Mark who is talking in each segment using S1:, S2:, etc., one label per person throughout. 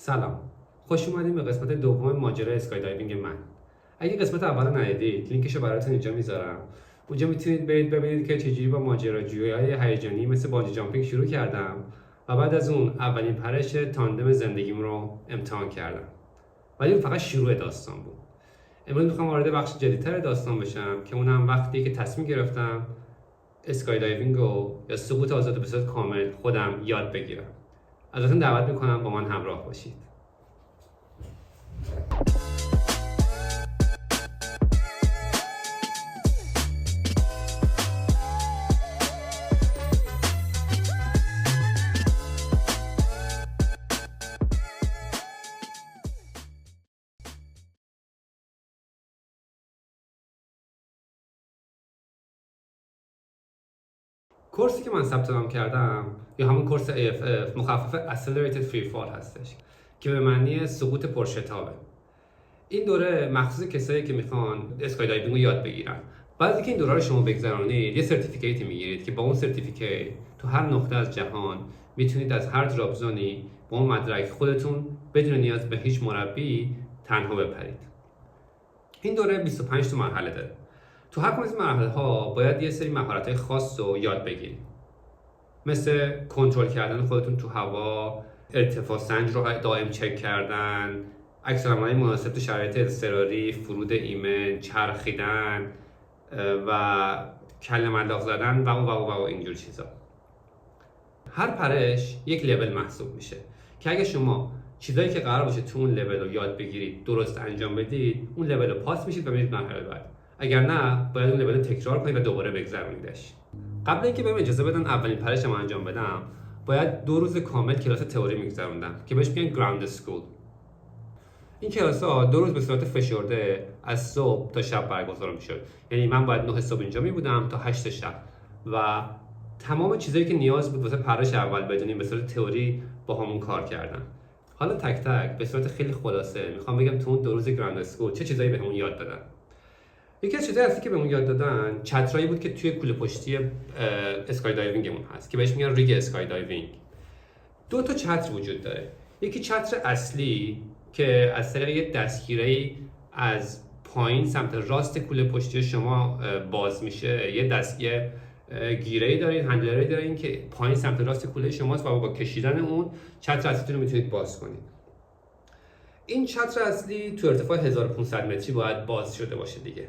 S1: سلام، خوش اومدین به قسمت دوم ماجرای اسکای دایوینگ من. اگه قسمت اول ندیدید لینکشو براتون اینجا میذارم. اونجا میتونید برید ببینید که چجوری با ماجراجویی‌های هیجانی مثل بانجی جامپینگ شروع کردم و بعد از اون اولین پرش تاندم زندگیم رو امتحان کردم. ولی اون فقط شروع داستان بود. امروز میخوام وارد بخش جدیدتر داستان بشم که اونم وقتی که تصمیم گرفتم اسکای دایوینگ رو یا سقوط آزاد به صورت کامل خودم یاد بگیرم. ازتون دعوت میکنم با من همراه باشید. کورسی که من ثبت نام کردم یا همون کورس AFF مخفف Accelerated Free Fall هستش که به معنی سقوط پرشتابه. این دوره مخصوص کسایی که میخوان اسکای دایوینگ رو یاد بگیرن. بعد اینکه این دوره رو شما بگذرونید یه سرتیفیکیتی میگیرید که با اون سرتیفیکیت تو هر نقطه از جهان میتونید از هر دراپ زونی با اون مدرک خودتون بدون نیاز به هیچ مربی تنها بپرید. این دوره 25 تا مرحله داره. تو هر کدوم از این مرحله‌ها باید یه سری مهارت‌های خاص رو یاد بگیرید. مثل کنترل کردن خودتون تو هوا، ارتفاع سنج رو دائم چک کردن، عکس‌العمل‌های مناسب تو شرایط اضطراری، فرود ایمن، چرخیدن و کله ملاق زدن و اینجور چیزا. هر پرش یک لول محسوب میشه که اگه شما چیزایی که قرار باشه تو اون لول رو یاد بگیرید درست انجام بدید، اون لول رو پاس میشید و میرید مرحله بعد. اگر نه باید اون لول رو تکرار کنید و دوباره بگذرونیدش. قبل اینکه بهم اجازه بدن اولین پرشم انجام بدم، باید 2 روز کامل کلاس تئوری میگذروندم که بهش میگن گراوند اسکول. این کلاس‌ها 2 روز به صورت فشرده از صبح تا شب برگزار میشد. یعنی من باید 9 صبح اینجا می بودم تا 8 شب و تمام چیزایی که نیاز بود واسه پرش اول بدونیم به صورت تئوری با همون کار کردن. حالا تک تک به صورت خیلی خلاصه میخوام بگم تو اون 2 روز گراوند اسکول چه چیزایی بهمون یاد دادن. یکی از چیزایی که بهمون یاد دادن چترایی بود که توی کوله پشتی اسکای دایوینگمون هست که بهش میگن ریگ اسکای دایوینگ. 2 تا چتر وجود داره. یکی چتر اصلی که از طریق یه دستگیره‌ای از پایین سمت راست کوله پشتی شما باز میشه. یه دستگیر گیره‌ای دارین، هندلری دارین که پایین سمت راست کوله شماست و با کشیدن اون چتر اصلیتون رو میتونید باز کنید. این چتر اصلی تو ارتفاع 1500 متری باید باز شده باشه دیگه.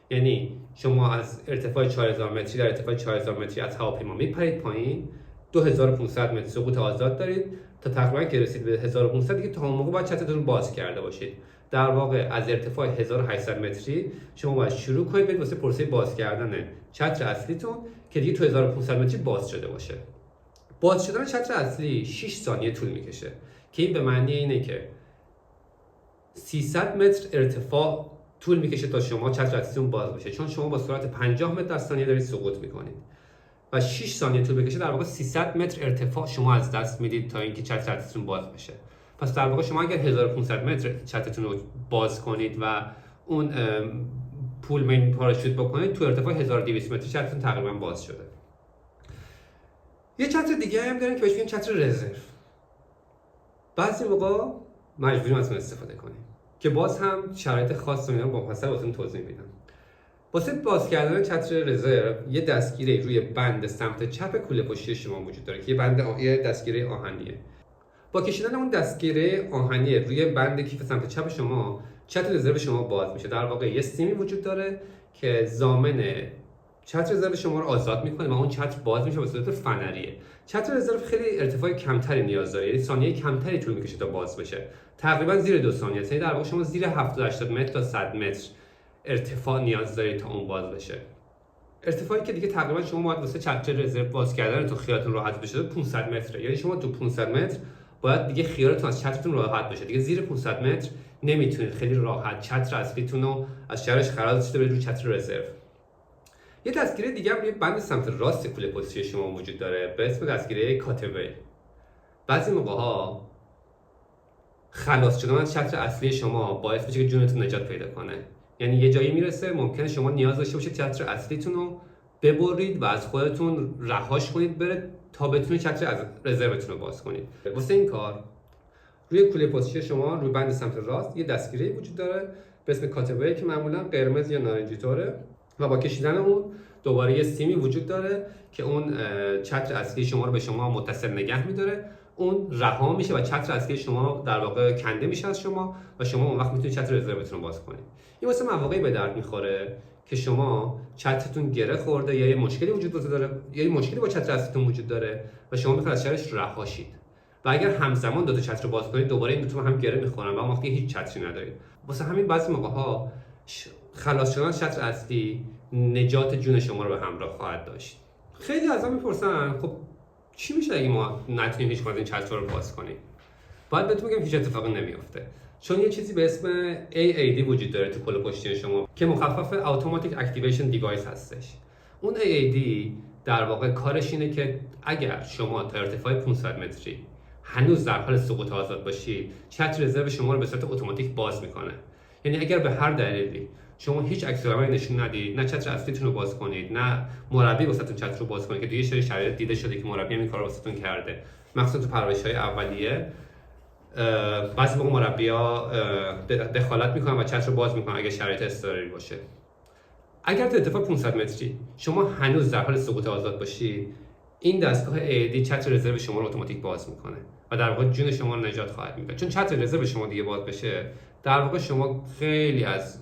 S1: یعنی شما از ارتفاع 4000 متری در ارتفاع 4000 متری از هواپیما میپرید پایین، 2500 متر سقوط آزاد دارید تا تقریبا که رسید به 1500 دیگه تا اون موقع باید چترتون رو باز کرده باشید. در واقع از ارتفاع 1800 متری شما باید شروع کنید برید واسه پروسه باز کردن چتر اصلیتون که دیگه تو 1500 متری باز شده باشه. باز شدن چتر اصلی 6 ثانیه طول میکشه که این به معنی اینه که 300 متر ارتفاع طول میکشه تا شما چتر اصلیتون باز بشه، چون شما با سرعت 50 متر در ثانیه دارید سقوط میکنید و 6 ثانیه طول بکشه در واقع 300 متر ارتفاع شما از دست میدید تا اینکه چتر اصلیتون باز بشه. پس در واقع شما اگر 1500 متر چترتون رو باز کنید و اون پول مین پاراشوت بکنید تو ارتفاع 1200 متر چترتون تقریبا باز شده. یه چتر دیگه هم دارن که بهش میگن چتر رزرو. بعضی موقع مجبوریم از اون استفاده کنیم که باز هم شرایط خاص رو با مفصل واسه توضیح میدم. واسه باز کردن چتر رزرو یه دستگیره روی بند سمت چپ کوله پشتی شما وجود داره که یه دستگیره آهنیه. با کشیدن اون دستگیره آهنی روی بند کیف سمت چپ شما چتر رزرو شما باز میشه. در واقع یه سیمی وجود داره که ضامن چتر رزرو شما رو آزاد میکنه و اون چتر باز میشه به صورت فنریه. چتر رزرو خیلی ارتفاع کمتری نیاز داره، یعنی ثانیه کمتری طول میکشه تا باز بشه. تقریبا زیر 2 ثانیه. یعنی در واقع شما زیر 70 متر تا 100 متر ارتفاع نیاز دارید تا اون باز بشه. ارتفاعی که دیگه تقریبا شما باید واسه چتر رزرو باز کردن تو خیالتون راحت بشه 500 متره. یعنی شما تو 500 متر باید دیگه خیالتون از چترتون راحت بشه. دیگه زیر 500 متر نمیتونید خیلی راحت چتر اصلیتون رو از شرش خراج داشته برید رو چتر رزرو. یه دستگیره دیگه هم روی بند سمت راست کوله پشتی شما وجود داره به اسم دستگیره کاتوی. بعضی موقع‌ها خلاص شدن از چتر اصلی شما باعث میشه که جونتون نجات پیدا کنه. یعنی یه جایی میرسه ممکنه شما نیاز داشته باشید چتر اصلیتون رو ببرید و از خودتون رهاش کنید بره تا بتونید چتر از رزروتون رو باز کنید. واسه این کار روی کوله پستچی شما روی بند سمت راست یه دستگیره وجود داره به اسم کاتوی که معمولا قرمز یا نارنجی طوره و با کشیدن اون دوباره یه سیمی وجود داره که اون چتر اصلی شما رو به شما متصل نگه می‌داره. اون رها میشه و چتر اصلی شما در واقع کنده میشه از شما و شما اون وقت میتونید چتر رزروتون رو باز کنید. این واسه مواقعی به درد میخوره که شما چترتون گره خورده یا یه مشکلی وجود داره یا یه مشکلی با چتر اصلیتون وجود داره و شما میخواید از شرش رها شید. و اگر همزمان دو تا چتر رو باز کنید دوباره این دو تا هم گره میخورن و اون وقت هیچ چتری ندارید. واسه همین بعضی موقع‌ها خلاص شدن چتر اصلی نجات جون شما رو به همراه خواهد داشت. خیلی ازم میپرسن خب چی میشه اگه ما نتونیم هیچ کدوم این چتر رو باز کنیم؟ باید بهتون بگم هیچ اتفاقی نمیافته. چون یه چیزی به اسم AAD وجود داره تو کل پشتی شما که مخفف Automatic Activation Device هستش. اون AAD در واقع کارش اینه که اگر شما تا ارتفاع 500 متری هنوز در حال سقوط آزاد باشید، چتر رزرو شما رو به صورت اتوماتیک باز میکنه. یعنی اگر به هر دلیلی شما هیچ عکس‌العملی نشون ندید، نه چتر اصلیتون رو باز کنید، نه مربی واسهتون چتر رو باز کنه که توی شرایط دیده شده که مربی این کارو واسهتون کرده، مخصوصا تو پرورش‌های اولیه بعضی موقع مربی‌ها دخالت میکنن و چتر رو باز میکنن اگه شرایط اضطراری باشه. اگر تا ارتفاع 500 متری شما هنوز در حال سقوط آزاد باشید، این دستگاه AAD چتر رزرو شما رو اتوماتیک باز میکنه و در واقع جون شما رو نجات خواهد میده. چون چتر رزرو شما دیگه باز بشه، در واقع شما خیلی از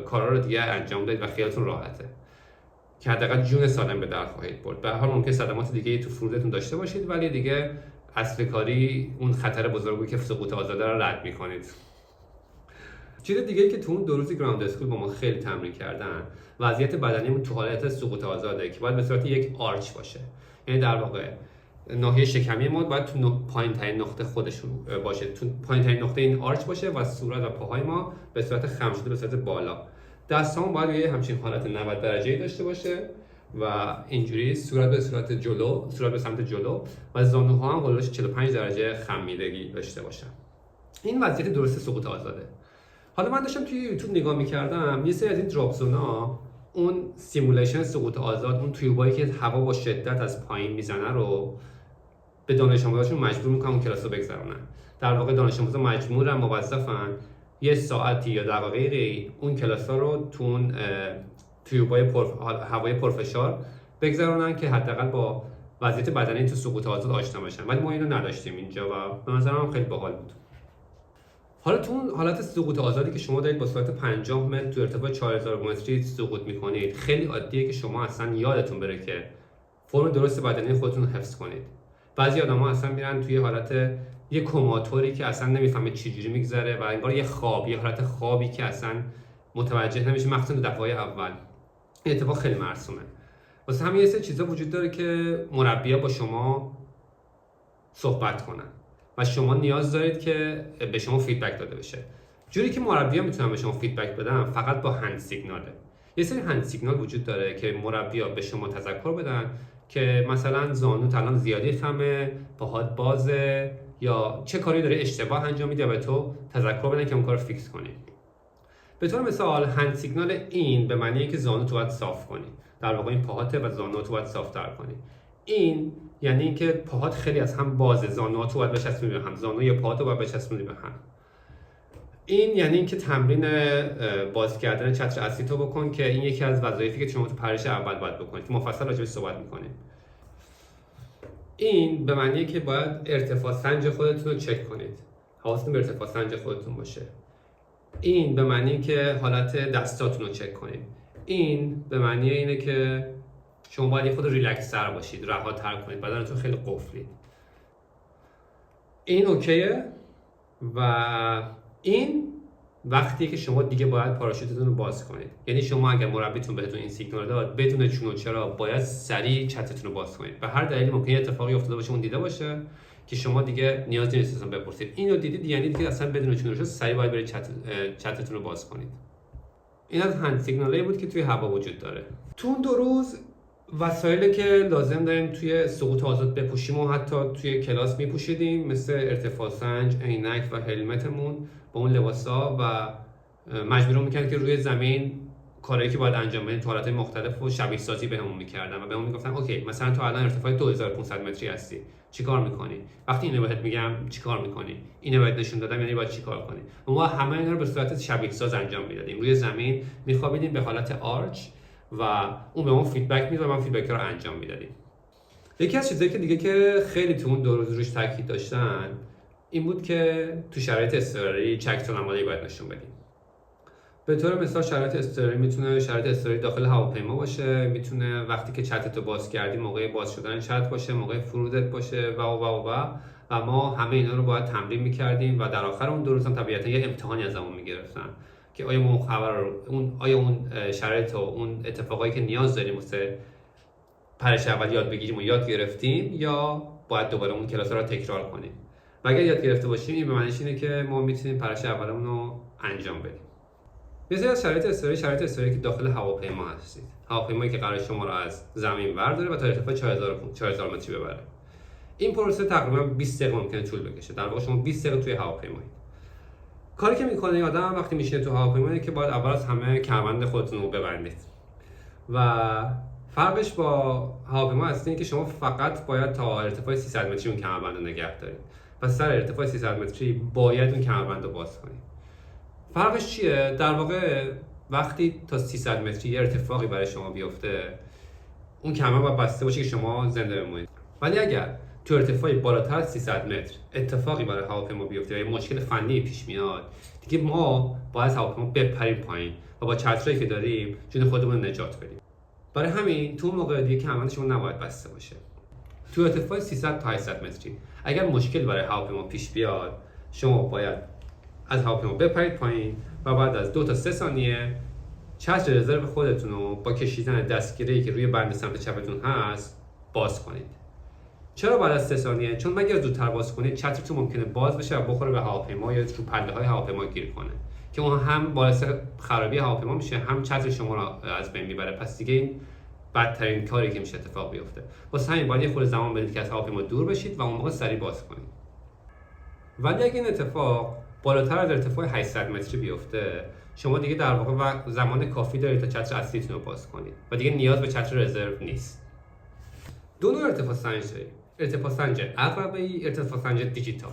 S1: کارا رو دیگه انجام دادید و خیالتون راحته که حداقل جون سالم به در خواهید برد. به هر حال ممکن صدمات دیگه تو فرودتون داشته باشید ولی دیگه اصل کاری اون خطر بزرگی که سقوط آزاده رو رد میکنید. چیز دیگه ای که تو اون 2 روز گراوند اسکول با ما خیلی تمرین کردن، وضعیت بدنیمون تو حالت سقوط آزاده که باید به صورت یک آرچ باشه. یعنی در واقع ناحیه شکمی ما باید تو پایین ترین نقطه خودش باشه، تو پایین ترین نقطه این آرچ باشه و صورت و پاهای ما به صورت خم شده به صورت بالا. دستام باید یه همچین حالت 90 درجه‌ای داشته باشه و اینجوری صورت به صورت جلو، صورت به سمت جلو و زانوها هم حدود 45 درجه خمیدگی داشته باشن. این وضعیت درست سقوط آزاده. حالا من داشتم توی یوتیوب نگاه می‌کردم، یه سری از این دراپ زونا اون سیمولیشن سقوط آزاد، اون تیوبایی که هوا با شدت از پایین میزنه رو به دانش آموزاشون مجبور میکنن اون کلاس رو بگذرونن. در واقع دانش آموزا مجبورن، موظفن یه ساعتی یا دقایقی اون کلاس‌ها رو تو اون تیوبای هوای پرفشار بگذرونن که حداقل با وضعیت بدنی تو سقوط آزاد آشنا بشن. ولی ما اینو نداشتیم اینجا و به نظرم خیلی باحال بود. حالا تو اون حالت سقوط آزادی که شما دارید با سرعت 50 متر تو ارتفاع 4000 متری سقوط میکنید، خیلی عادیه که شما اصلا یادتون بره که فرم درست بدنی خودتون رو حفظ کنید. بعضی آدما اصلا میرن توی حالت یه کوماتوری که اصلا نمیفهمه چجوری میگذره و انگار یه خواب، یه حالت خوابی که اصلا متوجه نمیشه، مخصوصا دفعه‌های اول. این اتفاق خیلی مرسومه. واسه همین یه سری چیزا وجود داره که مربی‌ها با شما صحبت کنن و شما نیاز دارید که به شما فیدبک داده بشه. جوری که مربی‌ها میتونن به شما فیدبک بدن فقط با هند سیگناله. یه سری هند سیگنال وجود داره که مربی‌ها به شما تذکر بدن که مثلا زانوت الان زیادی خمه، پاهات بازه یا چه کاری داره اشتباه انجام میده و به تو تذکر بدن که اون کارو فیکس کنی. به طور مثال هند سیگنال این به معنیه که زانوت رو باید صاف کنی. در واقع این پاهاته و زانوت رو باید صافتر کنی. این یعنی اینکه پاهات خیلی از هم بازه، زانوات رو باید بچسبونی به هم، زانو یا پاهات رو باید بچسبونی به هم. این یعنی اینکه تمرین باز کردن چتر اصلی تو بکن که این یکی از وظایفی که شما تو پرش اول باید بکنید که مفصل راجعش صحبت می‌کنیم. این به معنیه که باید ارتفاع سنج خودتون رو چک کنید. حواستون به ارتفاع سنج خودتون باشه. این به معنی که حالت دستاتون رو چک کنید. این به معنی اینه که شما باید خود ریلکس تر باشید، رهاتر کنید، بدنتون خیلی قفلید. این اوکیه و این وقتیه که شما دیگه باید پاراشوتتون رو باز کنید. یعنی شما اگر مربیتون بهتون این سیگنال داد بدون چون و چرا باید سریع چتتون رو باز کنید. به هر دلیلی ممکنه اتفاقی افتاده باشه اون دیده باشه که شما دیگه نیاز نیست اصلا بپرسید. اینو دیدید یعنی دیگه اصلا بدون چون و چرا سریع باید برید چتتون رو باز کنید. این از هند سیگنالی بود که توی هوا وجود داره. تو اون 2 روز وسایلی که لازم داریم توی سقوط آزاد بپوشیم و حتی توی کلاس میپوشیدیم، مثل ارتفاع سنج، عینک و هلمتمون با اون لباسا و مجبورمون میکرد که روی زمین کارهایی که باید انجام بدیم تو حالت‌های مختلف و شبیه سازی بهمون میکردن و بهمون میگفتن اوکی مثلا تو الان ارتفاع 2500 متری هستی، چیکار میکنی؟ وقتی اینو بهت میگم چیکار میکنی؟ اینو بهت نشون دادم یعنی باید چیکار کنی؟ و ما همه اینا رو به صورت شبیه ساز انجام میدادیم. روی زمین میخوابیدیم به حالت آرچ و اون به ما فیدبک میداد و من فیدبک رو انجام میدادیم. یکی از چیزایی که دیگه که خیلی تو اون 2 روز روش تاکید داشتن این بود که تو شرایط اضطراری چک العملی باید نشون بدیم. به طور مثال شرایط اضطراری میتونه شرایط اضطراری داخل هواپیما باشه، میتونه وقتی که چتتو باز کردی موقع باز شدن چت باشه، موقع فرودت باشه و ما همه اینا رو باید تمرین میکردیم و در آخر اون 2 روز هم طبیعتا یه امتحانی ازمون میگرفتن که آیا اون خبر رو اون شرایط و اون اتفاقایی که نیاز داریم واسه پرش اول یاد بگیریم و یاد گرفتیم یا باید دوباره اون کلاس رو تکرار کنیم. و اگر یاد گرفته باشیم این به معنیش اینه که ما میتونیم پرش اولمون رو انجام بدیم. مثلا از شرایط اضطراری که داخل هواپیما هستید. هواپیمایی که قرار شما رو از زمین برداره و تا ارتفاع 4000 متری ببره. این پروسه تقریبا 20 دقیقه ممکنه طول بکشه. در واقع شما 20 دقیقه توی هواپیمایید. کاری که میکنه آدم وقتی میشینه تو هواپیما که باید اول از همه کمربند خودتون رو ببندید. و فرقش با هواپیما هست این که شما فقط باید تا ارتفاع 300 متری اون کمربند رو نگه دارید. و سر ارتفاع 300 متری باید اون کمربند رو باز کنید. فرقش چیه؟ در واقع وقتی تا 300 متری یه ارتفاعی برای شما بیفته اون کمربند باید بسته باشه که شما زنده بمونید. ولی اگر تو ارتفاعی بالاتر از 300 متر اتفاقی برای هواپیما بیفته یا مشکل فنی پیش میاد دیگه ما باید از هواپیما بپریم پایین و با چتری که داریم جون خودمون رو نجات بدیم. برای همین تو موقع دیگه کمربند شما نباید بسته باشه. تو ارتفاع 300 تا 800 متری اگر مشکل برای هواپیما پیش بیاد شما باید از هواپیما بپرید پایین و بعد از 2 تا 3 ثانیه چتر رزرو خودتون رو با کشیدن دستگیره‌ای که روی بند سمت چپتون هست باز کنید. چرا بعد از 3 ثانیه؟ چون اگر زودتر باز کنید چترتون ممکنه باز بشه و بخوره به هواپیما یا رو پله‌های هواپیما گیر کنه که اون هم باعث خرابی هواپیما میشه هم چتر شما رو از بین میبره. پس دیگه این بدترین کاری که میشه اتفاق بیفته. واسه همین باید یه خورده زمان بدید که از هواپیما دور بشید و اون موقع سریع باز کنید. ولی اگه این اتفاق بالاتر از ارتفاع 800 متری بیفته شما دیگه در واقع زمان کافی دارید تا چتر اصلیتون رو باز کنید و دیگه نیاز به چتر رزرو نیست. 2 نوع ارتفاع سنج داریم. ارتفاع سنج عقربه‌ای، ارتفاع سنج دیجیتال.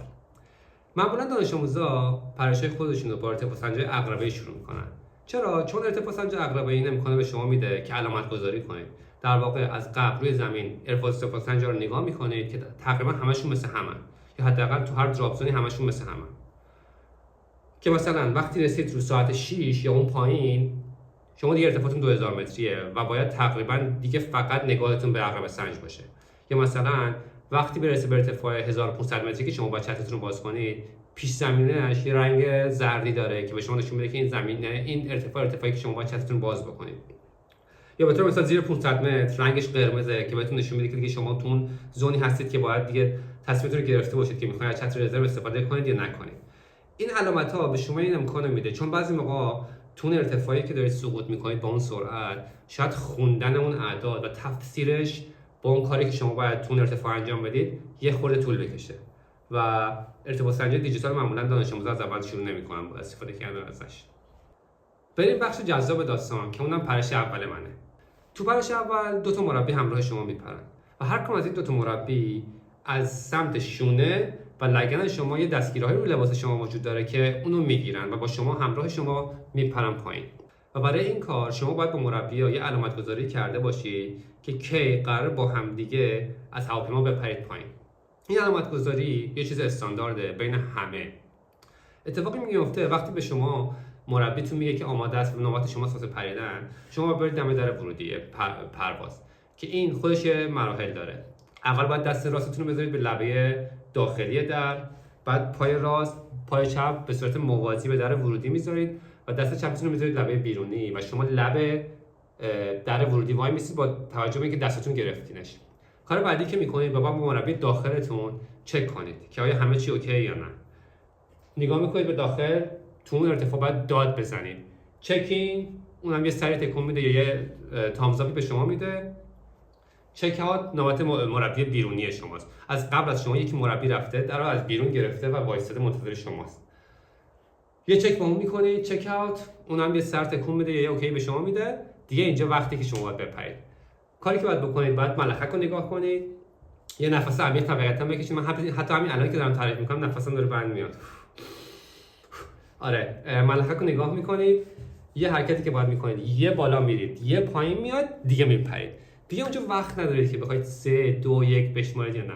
S1: معمولا دانش آموزا پرشای خودشون رو با ارتفاع سنج عقربه‌ای شروع می‌کنن. چرا؟ چون ارتفاع سنج عقربه‌ای این امکانو به شما میده که علامت گذاری کنید. در واقع از قبل روی زمین ارتفاع سنج رو نگاه می‌کنید که تقریبا همشون مثل همن یا حداقل تو هر دراپ زونی همشون مثل همن. که مثلا وقتی رسید رو ساعت 6 یا اون پایین شما دیگه ارتفاعتون 2000 متریه و باید تقریبا دیگه فقط نگاهتون به عقربه سنج باشه. یا مثلا وقتی برسه به ارتفاع 1500 متری که شما باید چترتون رو باز کنید پیش زمینش یه رنگ زردی داره که به شما نشون میده که این ارتفاعی که شما باید چترتون باز بکنید. یا به طور مثلا زیر 500 متر رنگش قرمزه که بهتون نشون میده که دیگه شما تو اون زونی هستید که باید دیگه تصمیمتون رو گرفته باشید که میخواید از چتر رزرو استفاده کنید یا نکنید. این علامت ها به شما این امکان میده چون بعضی موقع تو اون ارتفاعی که دارید سقوط میکنید با اون سرعت شاید خوندن اون اعداد و تفسیرش با اون کاری که شما باید تو اون ارتفاع انجام بدید یه خورده طول بکشه و ارتفاع سنجی دیجیتال معمولا دانش آموزا از اول شروع نمیکنن با استفاده کردن ازش. بریم بخش جذاب داستان که اونم پرش اول منه. تو پرش اول 2 تا مربی همراه شما میپرن و هر کدوم از این 2 تا مربی از سمت شونه و لگن شما یه دستگیرهایی روی لباس شما وجود داره که اونو میگیرن و با شما همراه شما میپرن پایین. و برای این کار شما باید با مربی‌ها یه علامت گذاری کرده باشید که کی قرار با همدیگه از هواپیما بپرید پایین. این علامت گذاری یه چیز استاندارده بین همه. اتفاقی میفته وقتی به شما مربیتون میگه که آماده است و نوبت شما واسه پریدن، شما برید دم در ورودی پرواز که این خودش مراحل داره. اول باید دست راستتون رو بذارید به لبه داخلی در، بعد پای راست، پای چپ به صورت موازی به در ورودی میذارید و دست چپتون رو میذارید لبه بیرونی و شما لبه در ورودی وای میسید با توجه به اینکه دستتون گرفتینش. کار بعدی که میکنید با مربی داخلتون چک کنید که آیا همه چی اوکی یا نه. نگاه میکنید به داخل، تو اون ارتفاع باید داد بزنید. چکین، اونم یه سری تکون میده یا یه تامزاپی به شما میده. چک اوت نوبت مربی بیرونی شماست. از قبل از شما یکی مربی رفته، در از بیرون گرفته و وایساده منتظر شماست. یه چک با اون میکنید، چک اوت، اونم یه سر تکون میده یا یه اوکی به شما میده. دیگه اینجا وقتی که شما باید بپرید. کاری که باید بکنید، باید ملخک رو نگاه کنید یه نفس عمیق طبیعتا بکشید. من حتی همین الان که دارم تعریف میکنم نفسم داره بند میاد. آره، ملخک رو نگاه میکنید، یه حرکتی که باید میکنید، یه بالا میرید، یه پایین میاد، دیگه میپرید. دیگه اونجا وقت ندارید که بخواید 3 2 1 بشمارید یا نه.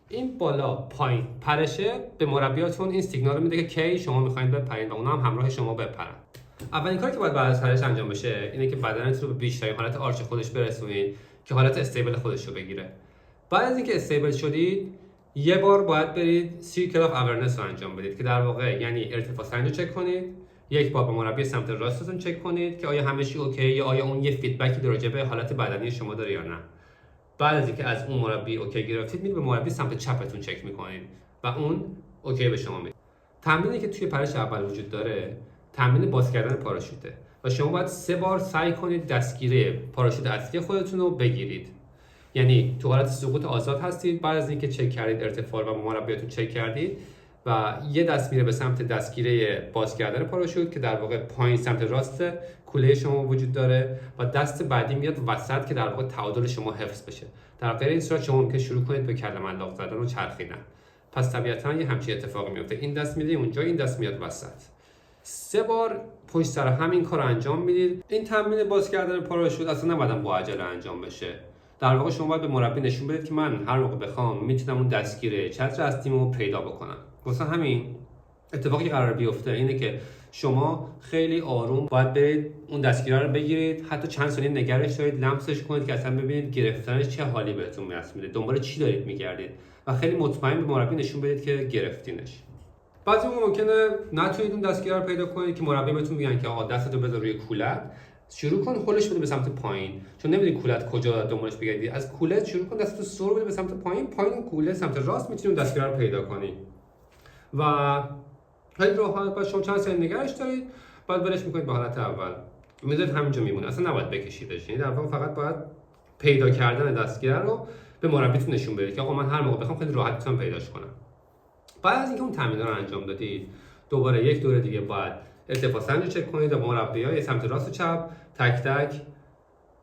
S1: این بالا پایین پرشه به مربیاتون این سیگنال رو میده که کی شما میخواید بپرید و اونا هم همراه شما بپرن. اولین کاری که باید بعد از پرش انجام بشه اینه که بدنتون رو به بیشترین حالت آرچ خودش برسونید که حالت استیبل خودش رو بگیره. بعد از اینکه استیبل شدید، یه بار باید برید سیرکل اف اورننس رو انجام بدید که در واقع یعنی ارتفاع سنج رو چک کنید. یک بار با مربی سمت راستتون چک کنید که آیا همه چی اوکی یا آیا اون یه فیدبکی در راجع به حالت بدنی شما داره یا نه. بعد از اینکه از اون مربی اوکی گرفتید، میرید به مربی سمت چپتون چک میکنید و اون اوکی به شما میده. تمرینی که توی پرش اول وجود داره تمرین باز کردن پاراشوته و شما باید 3 بار سعی کنید دستگیره پاراشوت اصلی خودتون رو بگیرید. یعنی تو حالت سقوط آزاد هستید، بعد از اینکه چک کردید ارتفاع و مربیاتون چک کردید و یه دست میره به سمت دستگیره باز کردن پاراشوت که در واقع پایین سمت راست کوله شما وجود داره و دست بعدی میاد وسط که در واقع تعادل شما حفظ بشه. در غیر این صورت شما ممکن شروع کنید به کله ملاق زدن و چرخیدن. پس طبیعتاً یه همچین اتفاقی میفته. این دست میده اونجا، این دست میاد وسط. 3 بار پشت سر همین کار انجام میدید. این تمرین باز کردن پاراشوت اصلا نباید با عجله انجام بشه. در واقع شما باید به مربی نشون بدید که من هر موقع بخوام میتونم اون دستگیره چتر اصلیمو پیدا بکنم. مثلا همین اتفاقی که قرار بیفته اینه که شما خیلی آروم باید برید اون دستگیره رو بگیرید، حتی چند ثانیه نگرش دارید، لمسش کنید که اصلا ببینید گرفتنش چه حالی بهتون دست میده، دنبال چی دارید میگردید و خیلی مطمئن به مربی نشون بدید که گرفتینش. بعضی موقع ممکنه نتونید اون دستگیره رو پیدا کنید که مربی بهتون میگن که آقا دستتو بذار روی کولت، شروع کن هولش بده به سمت پایین، چون نمیدونی کولت کجا دنبالش بگردی. از کولت شروع کن، دستتو سر بده به سمت پایین، پایین کوله سمت راست، میتونی اون دستگیره رو پیدا کنی و خیلی راحت. بعد شما چند ثانیه نگهش دارید، بعد ولش میکنید به حالت اول، میذارید همینجا میمونه، اصلا نباید بکشیدش. یعنی در واقع فقط باید پیدا کردن دستگیره رو به مربیتون نشون بدید که آقا من هر موقع بخوام خیلی راحت میتونم پیداش کنم. بعد از اینکه اون تمرین رو انجام دادید، دوباره یک دوره دیگه باید ارتفاع سنج رو چک کنید و مربیای سمت راست و چپ تک تک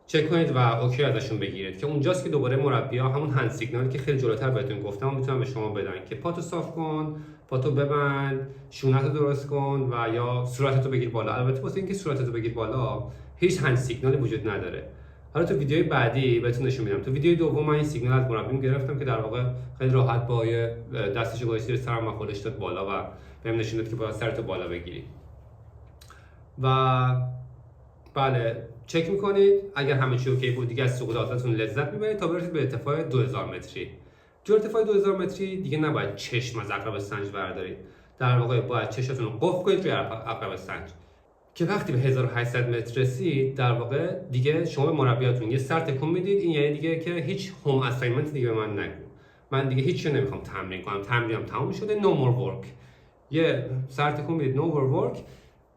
S1: چک کنید و اوکی ازشون بگیرید که اونجاست که دوباره مربی‌ها همون هند سیگنالی که خیلی جلوتر بهتون گفتم میتونن به شما بدن که پاتو صاف کن، پاتو ببند، شونتو درست کن و یا صورتتو بگیر بالا. البته واسه اینکه صورتتو بگیر بالا هیچ هند سیگنالی وجود نداره. حالا تو ویدیوی بعدی بهتون نشون میدم. تو ویدیوی دوم من این سیگنال از مربیم گرفتم که در واقع خیلی راحت با دستشو گذاشت زیر سرم و خودش داد بالا و بهم نشون داد که باید سرتو بالا بگیری. و بله، چک میکنید اگر همه چی اوکی بود دیگه از سقوط آزادتون لذت میبرید تا برسید به ارتفاع 2000 متری. تو ارتفاع 2000 متری دیگه نباید چشم از عقرب سنج بردارید. در واقع باید چشمتون رو قفل کنید روی عقرب سنج که وقتی به 1800 متر رسید در واقع دیگه شما به مربیاتون یه سر تکون میدید. این یعنی دیگه که هیچ هوم اساینمنت دیگه به من نگو، من دیگه هیچ چیزی نمیخوام تمرین کنم، تمرینم تموم شده، no more work. یه سر تکون میدید no more work،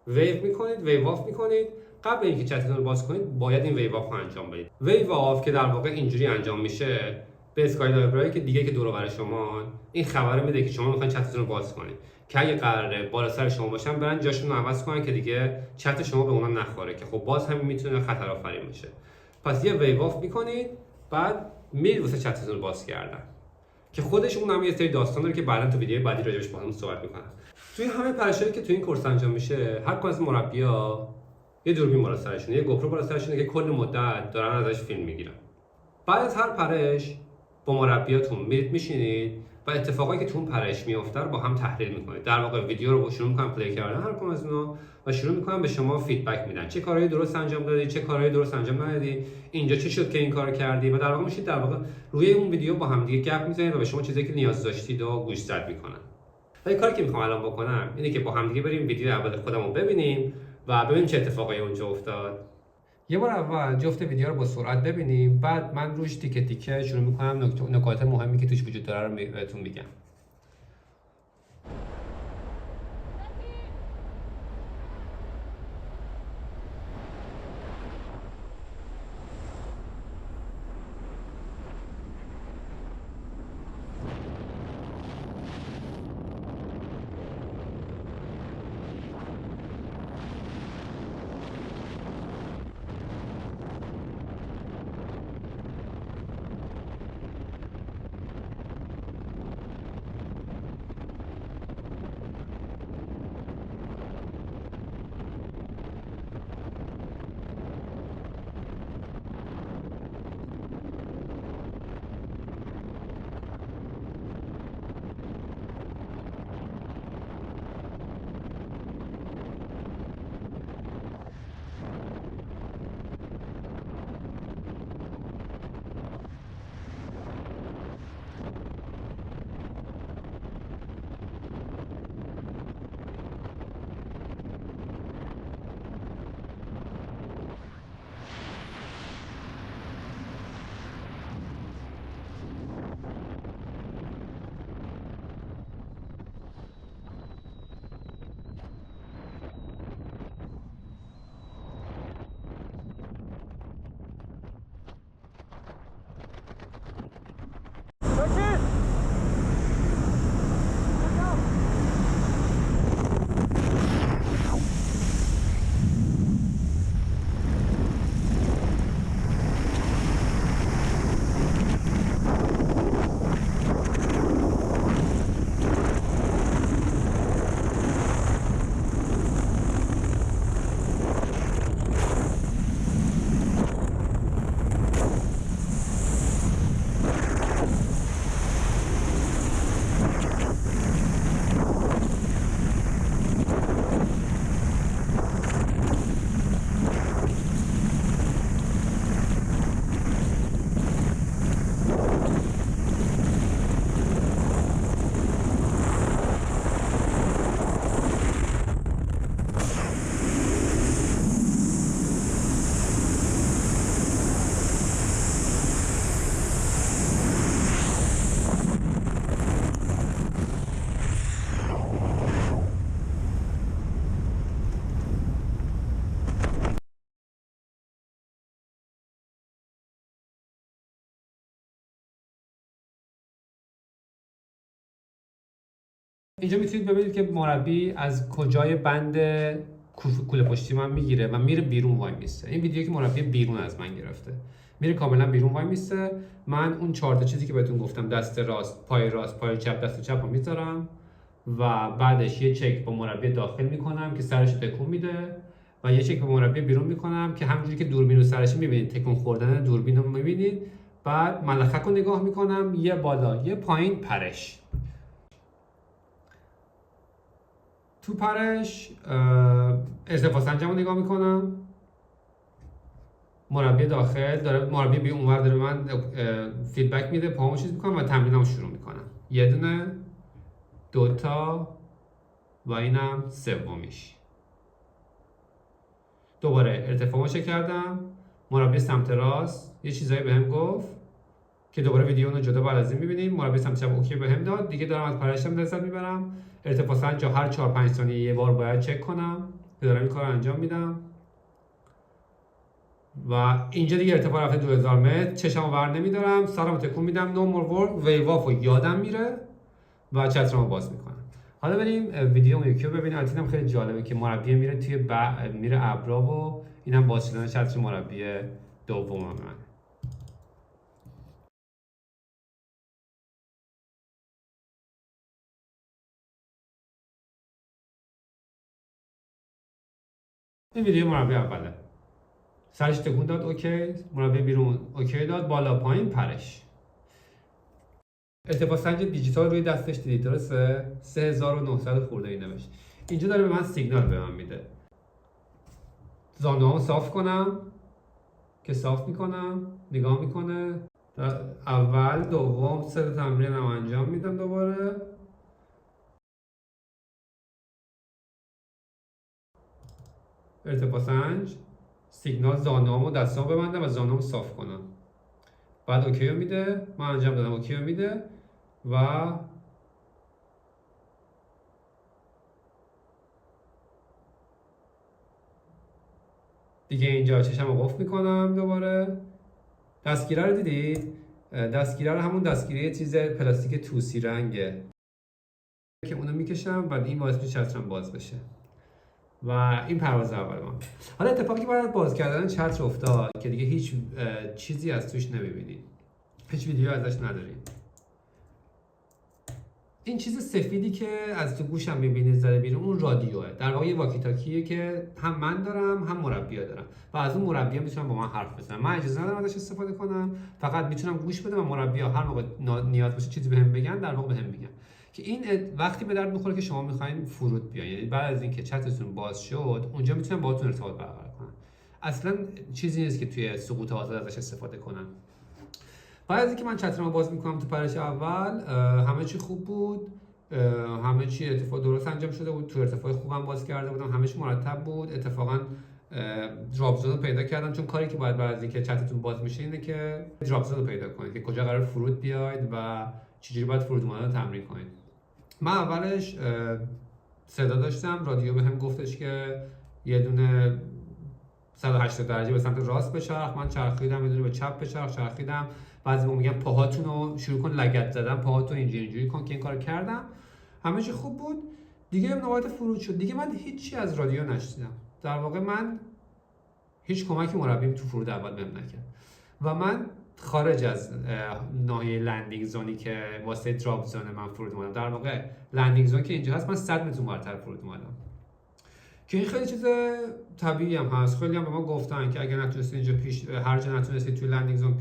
S1: ویو میکنید، ویو آف میکنید. قبل اینکه چتتون رو باز کنید باید این ویو آف رو انجام بدید. ویو آف که در واقع اینجوری انجام میشه به اسکای دایورایی که دیگه که دور و بر شما این خبر میده که شما میخواین چتتون رو باز کنید که اگه قراره بالا سر شما باشن برن جاشون رو عوض کنن که دیگه چت شما به اونا نخوره که خب باز هم میتونه خطر آفرین بشه. پس یه ویو آف میکنید، بعد میرید واسه چتتون رو باز کردن که خودش اون هم یه سری داستان داره که بعدا تو ویدیو بعدی راجعش با هم صحبت میکنم. توی همه پرشایی که توی این کورس انجام میشه هر کدوم از مربی‌ها یه دوربین بالا سرشونه، یه گوپرو بالا سرشونه که کل مدت دارن ازش فیلم میگیرن. بعد از هر پرش با مربیاتون میرید میشینید و اتفاقایی که تو اون پرش میفته رو با هم تحلیل میکنید. در واقع ویدیو رو شروع میکنن پلی کردن هر کدوم از اونا و شروع میکنن به شما فیدبک میدن، چه کارهایی درست انجام دادی، چه کارهایی درست انجام ندادی، اینجا چی شد که این کارو کردی. و در واقع میشید در واقع روی اون ویدیو با هم دیگه گپ میزنید و به شما چیزایی که نیاز داشتید و گوشزد میکنن. ولی کاری که میخوام الان بکنم اینه که با هم دیگه بریم ویدیو اول خودمون ببینیم و ببینیم چه اتفاقایی اونجا افتاد. یه بار اول جفت ویدیو رو با سرعت ببینیم، بعد من روش تیکه تیکه شروع میکنم نکات مهمی که توش وجود داره رو بهتون میگم. اینجا میتونید ببینید که مربی از کجای بند کوله پشتی من میگیره و میره بیرون وای میسته. این ویدیو که مربی بیرون از من گرفته، میره کاملا بیرون وای میسته. من اون 4 تا چیزی که بهتون گفتم، دست راست، پای چپ، دست چپ رو میذارم و بعدش یه چک با مربی داخل میکنم که سرش رو تکون میده و یه چک با مربی بیرون میکنم که همونجوری که دوربین رو سرش میبینید، تکون خوردن دوربین رو میبینید. بعد ملخک رو نگاه میکنم، یه بالا یه پایین پرش. تو پرش ارتفاع سنجم رو نگاه میکنم، مربی داخل داره، مربی بی اونور داره من فیدبک میده، پاهمو چیز میکنم و تمرینم شروع میکنم. یه دونه، 2 تا و اینم سومیش. دوباره ارتفاعمو چک کردم، مربی سمت راست یه چیزایی بهم گفت که دوباره ویدیو رو جدا بعد از این می‌بینیم. مربی سمت چپ اوکی بهم داد. دیگه دارم از پرشم لذت میبرم. ارتفاع سنج هر 4-5 ثانیه یه بار باید چک کنم که دارم این کارو انجام میدم. و اینجا دیگه ارتفاع رفته 2000 متر، چشمو ور نمیدارم، سرمو تکون میدم، نو مور ورک، ویو آف رو یادم میره و چترمو باز میکنم. حالا بریم ویدیو یکی رو ببینیم. البته اینم خیلی جالبه که مربی میره توی میره ابرا و اینم باز شدن چتر مربی دوم من. این ویدیو مربی اوله، سرش تکون داد اوکی، مربی بیرون اوکی داد، بالا پایین پرش. ارتفاع سنج دیجیتال روی دستش دیدید درسته؟ 3900 خورده ای نوشت. اینجا داره به من سیگنال به من میده. زانوامو صاف کنم که صاف میکنم، نگاه میکنه. اول، دوم، 3 تا تمرینم انجام میدم دوباره. ارتفاع سنج، سیگنال، زانوامو دستامو ببندم و زانوامو صاف کنم. بعد اوکی رو میده، من انجام دادم، اوکی رو میده و دیگه اینجا چشمو قفل میکنم دوباره. دستگیره رو دیدید؟ دستگیره رو همون دستگیره چیز پلاستیک توسی رنگه که اونو میکشم و این باعث میشه چترم باز بشه. و این پرواز اول من. حالا اتفاقی که بعد باز کردن چتر افتاد که دیگه هیچ چیزی از توش نمیبینید، هیچ ویدیو ازش ندارید. این چیز سفیدی که از تو گوشم میبینید زده بیرون، اون رادیوه. در واقع یه واکی تاکیه که هم من دارم هم مربی‌ها دارم و از اون مربی‌ها میتونن با من حرف بزنن. من اجازه ندارم ازش استفاده کنم، فقط میتونم گوش بدم و مربی‌ها هر موقع نیاز باشه چیزی بهم بگن در واقع بهم میگن. که این وقتی به درد میخوره که شما میخواین فرود بیاین، یعنی بعد از اینکه چتتون باز شد اونجا میتونن باهاتون ارتباط برقرار کنن. اصلا چیزی نیست که توی سقوط آزاد ازش استفاده کنن. بعد از اینکه من چترمو باز میکنم تو پرش اول، همه چی خوب بود، همه چی اتفاق درست انجام شده بود، تو ارتفاع خوبم باز کرده بودم، همه چی مرتب بود. اتفاقا دراپ زون رو پیدا کردم، چون کاری که باید بعد از اینکه چتتون باز میشه اینه که دراپ زون رو پیدا کنید که کجا قرار فرود بیاید و چجوری باید فرود اومدن رو تمرین کنید. من اولش صدا داشتم، رادیو بهم گفتش که یه دونه 180 درجه به سمت راست بچرخ، من چرخیدم، یه دونه به چپ بچرخ، چرخیدم. بعضی موقع میگم پاهاتون رو شروع کن لگد زدن، پاهاتون اینجوری کن، که این کارو کردم، همه چی خوب بود. دیگه نوبت فرود شد، دیگه من هیچی از رادیو نشنیدم. در واقع من هیچ کمکی مربیم تو فرود اول بهم نکرد و من خارج از ناحیه لندینگ زونی که واسه دراپ زون من فرود اومدم، در واقع لندینگ زون که اینجا هست من 100 متر اونورتر فرود اومدم، که این خیلی چیز طبیعی هم هست. خیلی هم به ما گفتن که اگر نتونستید اینجا هر جا نتونستید توی لندینگ زون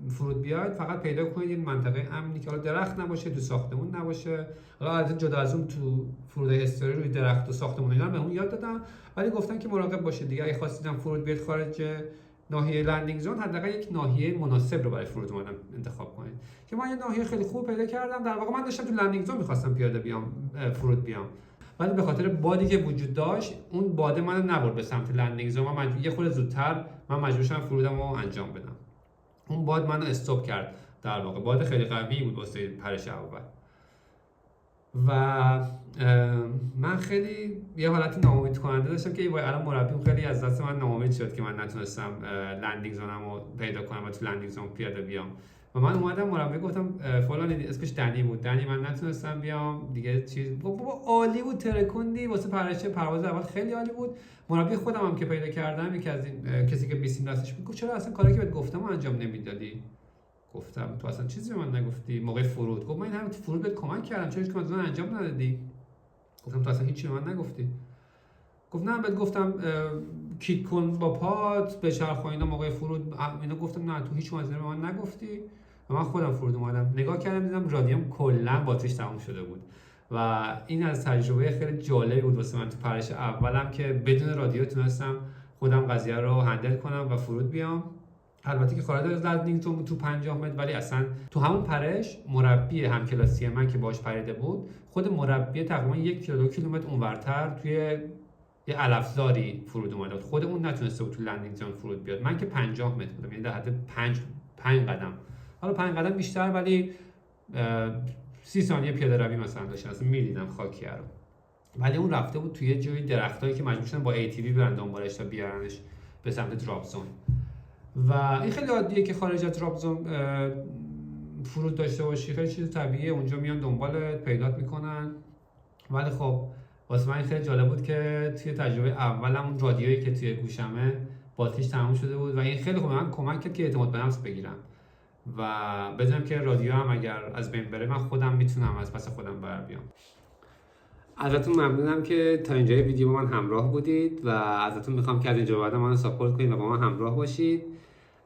S1: فرود بیاید، فقط پیدا کنید این منطقه امنی که حالا درخت نباشه، تو ساختمون نباشه. حالا البته جدا از اون تو فرود هیستوری روی درخت و ساختمون اینا بهمون یاد دادن، ولی گفتن که مراقب باشید دیگه، اگه خواستیدم فرود بیاید خارج ناحیه لندینگ زون، حداقل یک ناحیه مناسب رو برای فرود اومدن انتخاب کنید. که من یه ناحیه خیلی خوب پیدا کردم. در واقع من داشتم تو لندینگ زون می‌خواستم پیاده بیام فرود بیام، ولی به خاطر بادی که وجود داشت، اون باد منو نبرد به سمت لندینگ زون. من یه خورده زودتر مجبور شدم فرودمو انجام بدم. اون باد منو استاپ کرد، در واقع باد خیلی قوی بود واسه پرش اول و من خیلی یه حالت ناامید کننده داشتم که الان مربیم خیلی از دست من ناامید شد که من نتونستم لندینگ زونمو پیدا کنم و تو لندینگ زون پیاده بیام. و من اومدم مربی گفتم فلان اسمش دنی بود، دنی من نتونستم بیام دیگه، چیز بابا عالی بود، ترکوندی واسه پرواز اول خیلی عالی بود. مربی خودم هم که پیدا کردم، یکی از این کسی که بیسیم دستش بود، گفت چرا اصلا کاری که بهت گفتم انجام نمیدادی؟ گفتم تو اصلا چیزی به من نگفتی موقع فرود. گفت من این همه فرود بهت کمک کردم، چرا هیچ کدوم انجام ندادی؟ گفتم تو اصلا هیچی به من نگفتی. گفت نه بهت گفتم کیک کن با پات بچرخ اینا موقع فرود، اینا گفتم نه تو هیچ موقع به من نگفتی و من خودم فرود اومدم نگاه کردم دیدم رادیوم کلا باتریش تموم شده بود و این از تجربه خیلی جالبی بود واسه من تو پرش اولم که بدون رادیو تونستم خودم قضیه رو هندل کنم و فرود بیام. البته که خارج از لندینگتون تو 50 متر، ولی اصلا تو همون پرش مربی همکلاسی من که باهاش پریده بود، خود مربی تقریبا 1 کیلو 2 کیلومتر اونورتر توی یه علفزاری فرود اومده بود، خود اون نتونسته بود تو لندینگتون فرود بیاد. من که 50 متر بودم، یعنی در حد 5 قدم، حالا 5 قدم بیشتر، ولی 30 ثانیه پیاده روی مثلا داشتم، اصلا می‌دیدم خاکیه رو. ولی اون رفته بود توی جای درختایی که مجبور شدن با ATV برن دنبالش تا بیارنش به سمت دراپ زون. و این خیلی عادیه که خارج از دراپ زون فرود داشته باشی، خیلی چیز طبیعیه، اونجا میان دنبالت پیدات میکنن. ولی خب واسه من خیلی جالب بود که توی تجربه اولم اون رادیویی که توی گوشمه باتریش تموم شده بود و این خیلی خوب من کمک کرد که اعتماد به نفس بگیرم و بدونم که رادیو هم اگر از بین بره من خودم میتونم از پس خودم بر بیام. ازتون ممنونم که تا اینجای ویدیو با من همراه بودید و ازتون میخوام که از اینجا بعد منو ساپورت کنید و با من همراه باشید.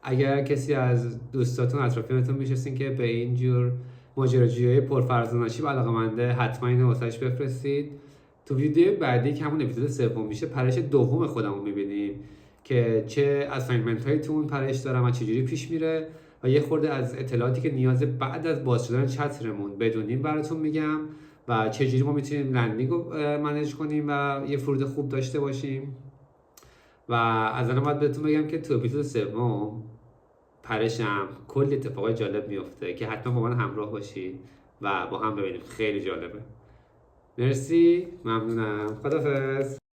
S1: اگر کسی از دوستاتون اطرافیانتون میشستین که به این جور ماجراجویی پرفرزانشی علاقه‌منده، حتما اینو واسش بفرستید. تو ویدیو بعدی که همون اپیزود سوم میشه، پرش دوم خودمون میبینیم که چه اساینمنت هایی تو اون پرش دارم و چجوری پیش میره و یه خورده از اطلاعاتی که نیاز بعد از باز شدن چترمون بدونیم براتون میگم و چجوری ما میتونیم لندینگ رو منیج کنیم و یه فرود خوب داشته باشیم. و از الان باید بهتون بگم که تو اپیزود سوم پرشم کلی اتفاقای جالب میفته که حتما با من همراه باشید و با هم ببینیم، خیلی جالبه. مرسی، ممنونم، خداحافظ.